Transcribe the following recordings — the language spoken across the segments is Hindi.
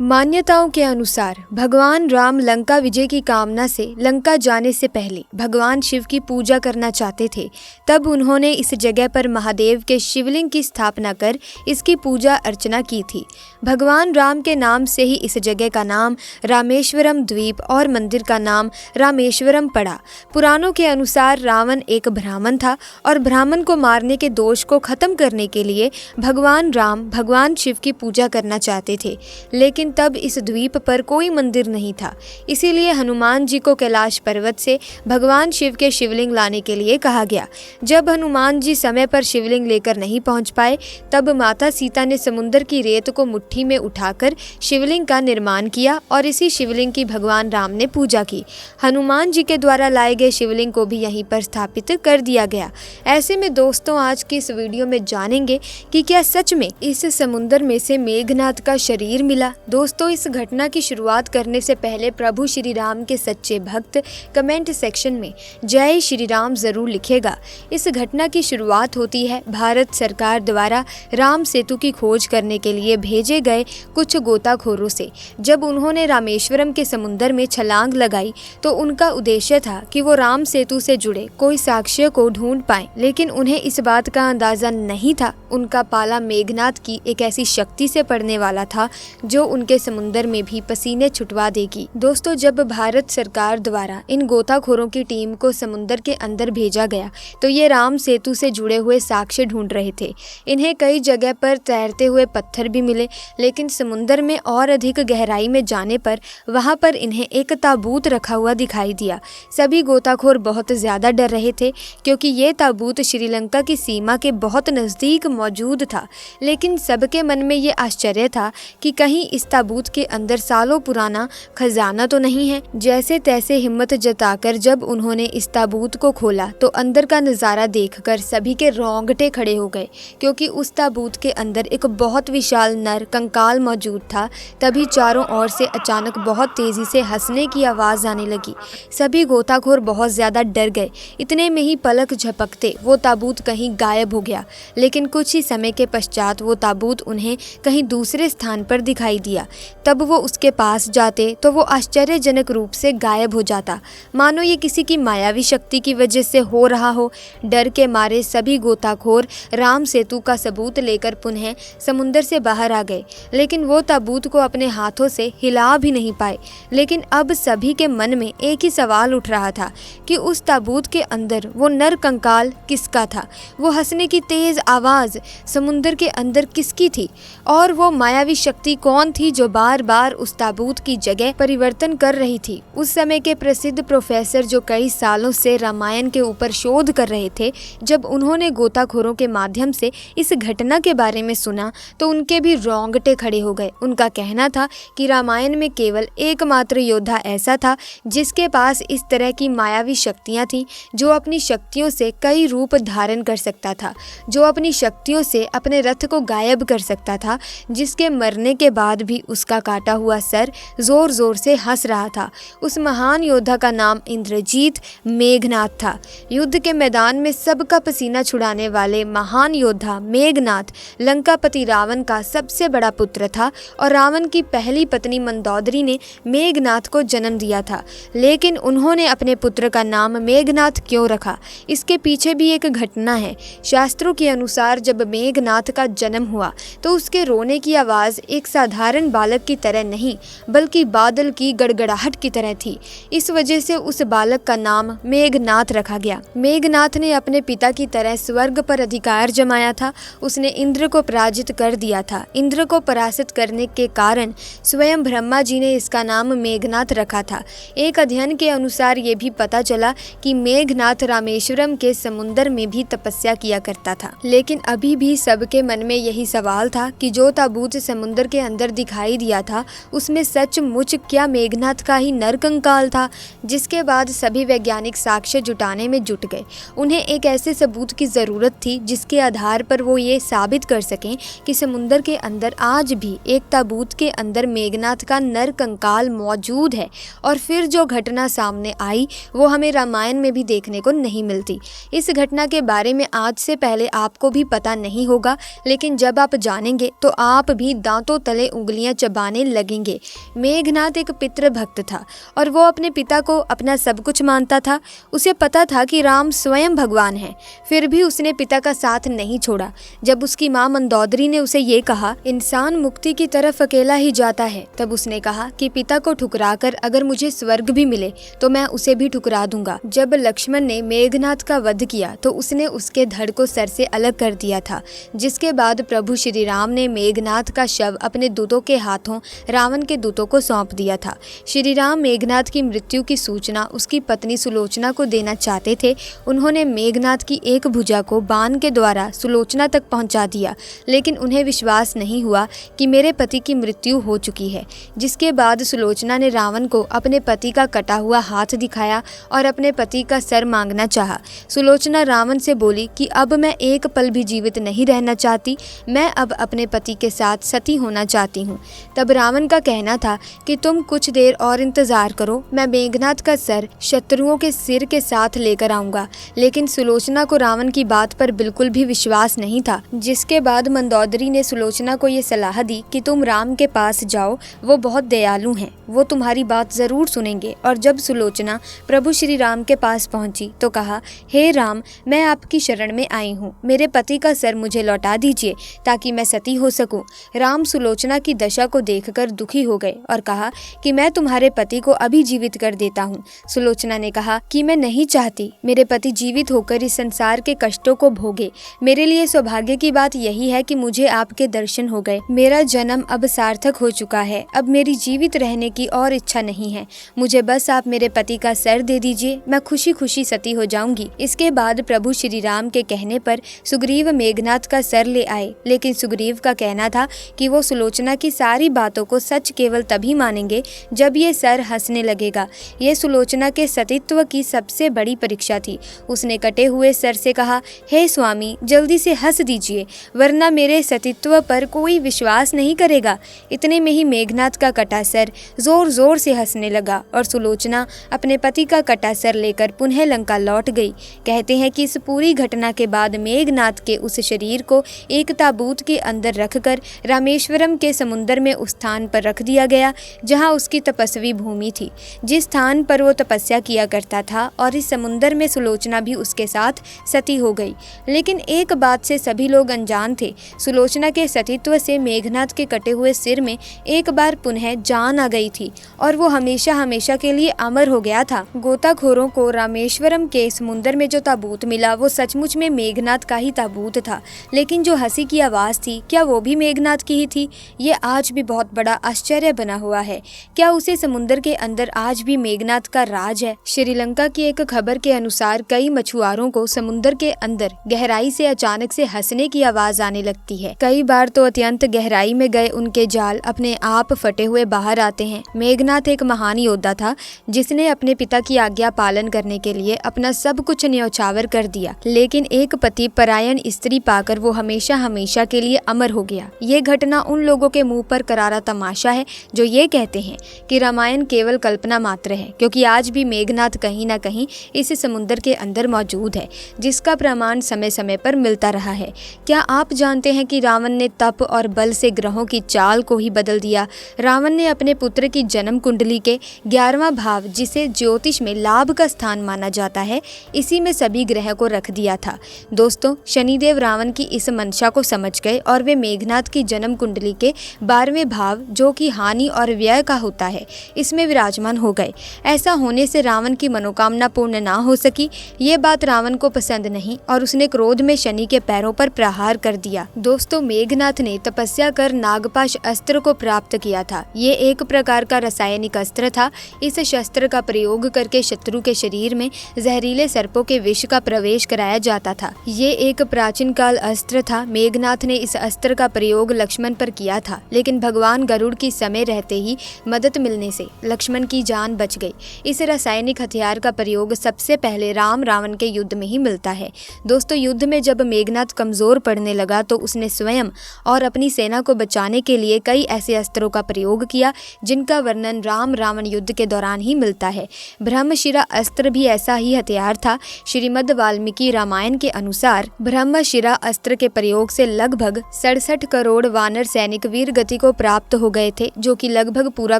मान्यताओं के अनुसार भगवान राम लंका विजय की कामना से लंका जाने से पहले भगवान शिव की पूजा करना चाहते थे। तब उन्होंने इस जगह पर महादेव के शिवलिंग की स्थापना कर इसकी पूजा अर्चना की थी। भगवान राम के नाम से ही इस जगह का नाम रामेश्वरम द्वीप और मंदिर का नाम रामेश्वरम पड़ा। पुराणों के अनुसार रावण एक ब्राह्मण था और ब्राह्मण को मारने के दोष को खत्म करने के लिए भगवान राम भगवान शिव की पूजा करना चाहते थे। लेकिन तब इस द्वीप पर कोई मंदिर नहीं था, इसीलिए हनुमान जी को कैलाश पर्वत से भगवान शिव के शिवलिंग लाने के लिए कहा गया। जब हनुमान जी समय पर शिवलिंग लेकर नहीं पहुंच पाए, तब माता सीता ने समुद्र की रेत को मुट्ठी में उठाकर शिवलिंग का निर्माण किया और इसी शिवलिंग की भगवान राम ने पूजा की। हनुमान जी के द्वारा लाए गए शिवलिंग को भी यहीं पर स्थापित कर दिया गया। ऐसे में दोस्तों, आज की इस वीडियो में जानेंगे कि क्या सच में इस समुद्र में से मेघनाथ का शरीर मिला। दोस्तों, इस घटना की शुरुआत करने से पहले प्रभु श्री राम के सच्चे भक्त कमेंट सेक्शन में जय श्री राम जरूर लिखेगा। इस घटना की शुरुआत होती है भारत सरकार द्वारा राम सेतु की खोज करने के लिए भेजे गए कुछ गोताखोरों से। जब उन्होंने रामेश्वरम के समुद्र में छलांग लगाई तो उनका उद्देश्य था कि वो राम सेतु से जुड़े कोई साक्ष्य को ढूंढ पाएं, लेकिन उन्हें इस बात का अंदाजा नहीं था उनका पाला मेघनाथ की एक ऐसी शक्ति से पड़ने वाला था जो उनके समुद्र में भी पसीने छुटवा देगी। दोस्तों, जब भारत सरकार द्वारा इन गोताखोरों की टीम को समुद्र के अंदर भेजा गया तो ये राम सेतु से जुड़े हुए साक्ष्य ढूंढ रहे थे। इन्हें कई जगह पर तैरते हुए पत्थर भी मिले, लेकिन समुद्र में और अधिक गहराई में जाने पर वहां पर इन्हें एक ताबूत रखा हुआ दिखाई दिया। सभी गोताखोर बहुत ज्यादा डर रहे थे क्योंकि ये ताबूत श्रीलंका की सीमा के बहुत नजदीक मौजूद था। लेकिन सबके मन में ये आश्चर्य था कि कहीं इस ताबूत के अंदर सालों पुराना खजाना तो नहीं है। जैसे तैसे हिम्मत जताकर जब उन्होंने इस ताबूत को खोला तो अंदर का नज़ारा देखकर सभी के रोंगटे खड़े हो गए, क्योंकि उस ताबूत के अंदर एक बहुत विशाल नर कंकाल मौजूद था। तभी चारों ओर से अचानक बहुत तेजी से हंसने की आवाज़ आने लगी। सभी गोताखोर बहुत ज़्यादा डर गए। इतने में ही पलक झपकते वो ताबूत कहीं गायब हो गया, लेकिन कुछ ही समय के पश्चात वो ताबूत उन्हें कहीं दूसरे स्थान पर दिखाई दिया। तब वो उसके पास जाते तो वो आश्चर्यजनक रूप से गायब हो जाता, मानो ये किसी की मायावी शक्ति की वजह से हो रहा हो। डर के मारे सभी गोताखोर राम सेतु का सबूत लेकर पुनः समुद्र से बाहर आ गए, लेकिन वो ताबूत को अपने हाथों से हिला भी नहीं पाए। लेकिन अब सभी के मन में एक ही सवाल उठ रहा था कि उस ताबूत के अंदर वो नर कंकाल किसका था, वो हंसने की तेज आवाज़ समुद्र के अंदर किसकी थी, और वो मायावी शक्ति कौन थी जो बार बार उस ताबूत की जगह परिवर्तन कर रही थी। उस समय के प्रसिद्ध प्रोफेसर जो कई सालों से रामायण के ऊपर शोध कर रहे थे, जब उन्होंने गोताखोरों के माध्यम से इस घटना के बारे में सुना तो उनके भी रोंगटे खड़े हो गए। उनका कहना था कि रामायण में केवल एकमात्र योद्धा ऐसा था जिसके पास इस तरह की मायावी शक्तियाँ थीं, जो अपनी शक्तियों से कई रूप धारण कर सकता था, जो अपनी शक्तियों से अपने रथ को गायब कर सकता था, जिसके मरने के बाद भी उसका काटा हुआ सर जोर जोर से हंस रहा था। उस महान योद्धा का नाम इंद्रजीत मेघनाथ था। युद्ध के मैदान में सबका पसीना छुड़ाने वाले महान योद्धा मेघनाथ लंकापति रावण का सबसे बड़ा पुत्र था और रावण की पहली पत्नी मंदोदरी ने मेघनाथ को जन्म दिया था। लेकिन उन्होंने अपने पुत्र का नाम मेघनाथ क्यों रखा, इसके पीछे भी एक घटना है। शास्त्रों के अनुसार जब मेघनाथ का जन्म हुआ तो उसके रोने की आवाज़ एक साधारण बालक की तरह नहीं, बल्कि बादल की गड़गड़ाहट की तरह थी। इस वजह से उस बालक का नाम मेघनाथ रखा गया। मेघनाथ ने अपने पिता की तरह स्वर्ग पर अधिकार जमाया था। उसने इंद्र को पराजित कर दिया था। इंद्र को पराजित करने के कारण स्वयं ब्रह्मा जी ने इसका नाम मेघनाथ रखा था। एक अध्ययन के अनुसार ये भी पता चला कि मेघनाथ रामेश्वरम के समुद्र में भी तपस्या किया करता था। लेकिन अभी भी सबके मन में यही सवाल था कि जो ताबूत समुद्र के अंदर दिखाई दिया था उसमें सचमुच क्या मेघनाथ का ही नर कंकाल था। जिसके बाद सभी वैज्ञानिक साक्ष्य जुटाने में जुट गए। उन्हें एक ऐसे सबूत की ज़रूरत थी जिसके आधार पर वो ये साबित कर सकें कि समुद्र के अंदर आज भी एक ताबूत के अंदर मेघनाथ का नर कंकाल मौजूद है। और फिर जो घटना सामने आई वो हमें रामायण में भी देखने को नहीं मिलती। इस घटना के बारे में आज से पहले आपको भी पता नहीं होगा, लेकिन जब आप जानेंगे तो आप भी दांतों तले उंगलियां चबाने लगेंगे। मेघनाथ एक पितृभक्त था और वो अपने पिता को अपना सब कुछ मानता था। उसे पता था कि राम स्वयं भगवान है, फिर भी उसने पिता का साथ नहीं छोड़ा। जब उसकी माँ मंदोदरी ने उसे ये कहा, इंसान मुक्ति की तरफ अकेला ही जाता है, तब उसने कहा कि पिता को ठुकराकर अगर मुझे स्वर्ग भी मिले तो मैं उसे भी ठुकरा दूंगा। जब लक्ष्मण ने मेघनाथ का वध किया तो उसने उसके धड़ को सर से अलग कर दिया था, जिसके बाद प्रभु श्री राम ने मेघनाथ का शव अपने दूतों के हाथों रावण के दूतों को सौंप दिया था। श्री राम मेघनाथ की मृत्यु की सूचना उसकी पत्नी सुलोचना को देना चाहते थे। उन्होंने मेघनाथ की एक भुजा को बाण के द्वारा सुलोचना तक पहुंचा दिया, लेकिन उन्हें विश्वास नहीं हुआ कि मेरे पति की मृत्यु हो चुकी है। जिसके बाद सुलोचना ने रावण को अपने पति का कटा हुआ हाथ दिखाया और अपने पति का सर मांगना चाहा। सुलोचना रावण से बोली कि अब मैं एक पल भी जीवित नहीं रहना चाहती, मैं अब अपने पति के साथ सती होना चाहती हूँ। तब रावण का कहना था कि तुम कुछ देर और इंतजार करो, मैं मेघनाथ का सर शत्रुओं के सिर के साथ लेकर आऊंगा। लेकिन सुलोचना को रावण की बात पर बिल्कुल भी विश्वास नहीं था। जिसके बाद मंदोदरी ने सुलोचना को ये सलाह दी कि तुम राम के पास जाओ, वो बहुत दयालु हैं, वो तुम्हारी बात जरूर सुनेंगे। और जब सुलोचना प्रभु श्री राम के पास पहुंची तो कहा, हे राम, मैं आपकी शरण में आई हूँ, मेरे पति का सर मुझे लौटा दीजिए ताकि मैं सती हो सकूं। राम सुलोचना की दशा को देखकर दुखी हो गए और कहा कि मैं तुम्हारे पति को अभी जीवित कर देता हूँ। सुलोचना ने कहा कि मैं नहीं चाहती मेरे पति जीवित होकर इस संसार के कष्टों को भोगे। मेरे लिए सौभाग्य की बात यही है कि मुझे आपके दर्शन हो गए। मेरा जन्म अब सार्थक हो चुका है, अब मेरी जीवित रहने की और इच्छा नहीं है। मुझे बस आप मेरे पति का सर दे दीजिए, मैं खुशी खुशी सती हो जाऊंगी। इसके बाद प्रभु श्री राम के कहने पर सुग्रीव मेघनाथ का सर ले आए, लेकिन सुग्रीव का कहना था कि वो सुलोचना की सारी बातों को सच केवल तभी मानेंगे जब ये सर हंसने लगेगा। ये सुलोचना के सतीत्व की सबसे बड़ी परीक्षा थी। उसने कटे हुए सर से कहा, हे स्वामी, जल्दी से हंस दीजिए, वरना मेरे सतीत्व पर कोई विश्वास नहीं करेगा। इतने में ही मेघनाथ का कटा सर जोर जोर से हंसने लगा और सुलोचना अपने पति का कटा सर लेकर पुनः लंका लौट गई। कहते हैं कि इस पूरी घटना के बाद मेघनाथ के उस शरीर को एक ताबूत के अंदर रखकर रामेश्वरम के समुद्र में उस स्थान पर रख दिया गया जहां उसकी तपस्वी भूमि थी, जिस स्थान पर वो तपस्या किया करता था, और इस समुद्र में सुलोचना भी उसके साथ सती हो गई। लेकिन एक बात से सभी लोग अनजान थे, सुलोचना के सतीत्व से मेघनाथ के कटे हुए सिर में एक बार पुनः जान आ गई थी और वो हमेशा हमेशा के लिए अमर हो गया था। गोताखोरों को रामेश्वरम के समुद्र में जो ताबूत मिला वो सचमुच में मेघनाथ का ही ताबूत था, लेकिन जो हंसी की आवाज़ थी, क्या वो भी मेघनाथ की ही थी? ये आज भी बहुत बड़ा आश्चर्य बना हुआ है। क्या उसे समुद्र के अंदर आज भी मेघनाथ का राज है? श्रीलंका की एक खबर के अनुसार कई मछुआरों को समुद्र के अंदर गहराई से अचानक से हंसने की आवाज आने लगती है। कई बार तो अत्यंत गहराई में गए उनके जाल अपने आप फटे हुए बाहर आते हैं। मेघनाथ एक महान योद्धा था जिसने अपने पिता की आज्ञा पालन करने के लिए अपना सब कुछ न्यौछावर कर दिया, लेकिन एक पति परायण स्त्री पाकर वो हमेशा हमेशा के लिए अमर हो गया। ये घटना उन लोगों के मुंह पर करारा तमाशा है जो ये कहते हैं कि रामायण केवल कल्पना मात्र है, क्योंकि आज भी मेघनाथ कहीं ना कहीं इस समुद्र के अंदर मौजूद है, जिसका प्रमाण समय समय पर मिलता रहा है। क्या आप जानते हैं कि रावण ने तप और बल से ग्रहों की चाल को ही बदल दिया? रावण ने अपने पुत्र की जन्म कुंडली के 11वां भाव, जिसे ज्योतिष में लाभ का स्थान माना जाता है, इसी में सभी ग्रह को रख दिया था। दोस्तों, शनिदेव रावण की इस मंशा को समझ गए और वे मेघनाथ की जन्म कुंडली के 12वें भाव, जो कि हानि और व्यय का होता है, इसमें विराजमान हो गए। ऐसा होने से रावण की मनोकामना पूर्ण ना हो सकी। ये बात रावण को पसंद नहीं और उसने क्रोध में शनि के पैरों पर प्रहार कर दिया। दोस्तों, मेघनाथ ने तपस्या कर नागपाश अस्त्र को प्राप्त किया था। ये एक प्रकार का रासायनिक अस्त्र था। इस शस्त्र का प्रयोग करके शत्रु के शरीर में जहरीले सर्पों के विष का प्रवेश कराया जाता था। ये एक प्राचीन काल अस्त्र था। मेघनाथ ने इस अस्त्र का प्रयोग लक्ष्मण पर किया था, लेकिन भगवान गरुड़ की समय रहते ही मदद मिलने से लक्ष्मण की जान बच गई। इस रासायनिक हथियार का प्रयोग सबसे पहले राम रावण के युद्ध में ही मिलता है। दोस्तों, युद्ध में जब मेघनाथ कमजोर पड़ने लगा तो उसने स्वयं और अपनी सेना को बचाने के लिए कई ऐसे अस्त्रों का प्रयोग किया जिनका वर्णन राम रावण युद्ध के दौरान ही मिलता है। ब्रह्मशिरा अस्त्र भी ऐसा ही हथियार था। श्रीमद् वाल्मीकि रामायण के अनुसार ब्रह्मशिरा अस्त्र के प्रयोग से लगभग 67 करोड़ वानर सैनिक वीर गति को प्राप्त हो गए थे, जो कि लगभग पूरा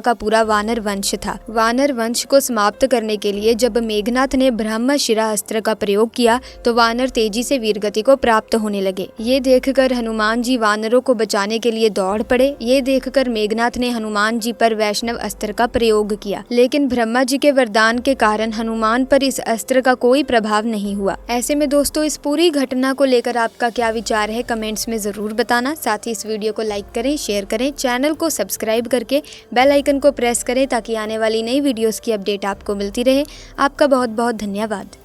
का पूरा वानर वंश था। वानर वंश को समाप्त करने के लिए जब मेघनाथ ने ब्रह्मशिरा अस्त्र का प्रयोग किया तो वानर तेजी से वीरगति को प्राप्त होने लगे। ये देखकर हनुमान जी वानरों को बचाने के लिए दौड़ पड़े। ये देखकर मेघनाथ ने हनुमान जी पर वैष्णव अस्त्र का प्रयोग किया, लेकिन ब्रह्मा जी के वरदान के कारण हनुमान पर इस अस्त्र का कोई प्रभाव नहीं हुआ। ऐसे में दोस्तों, इस पूरी घटना को लेकर आपका क्या विचार है, कमेंट्स में जरूर बताना। साथ ही इस वीडियो को लाइक करें, शेयर करें, चैनल को सब्सक्राइब करके बेल आइकन को प्रेस करें ताकि आने वाली नई वीडियोस की अपडेट आपको मिलती रहे। आपका बहुत बहुत धन्यवाद।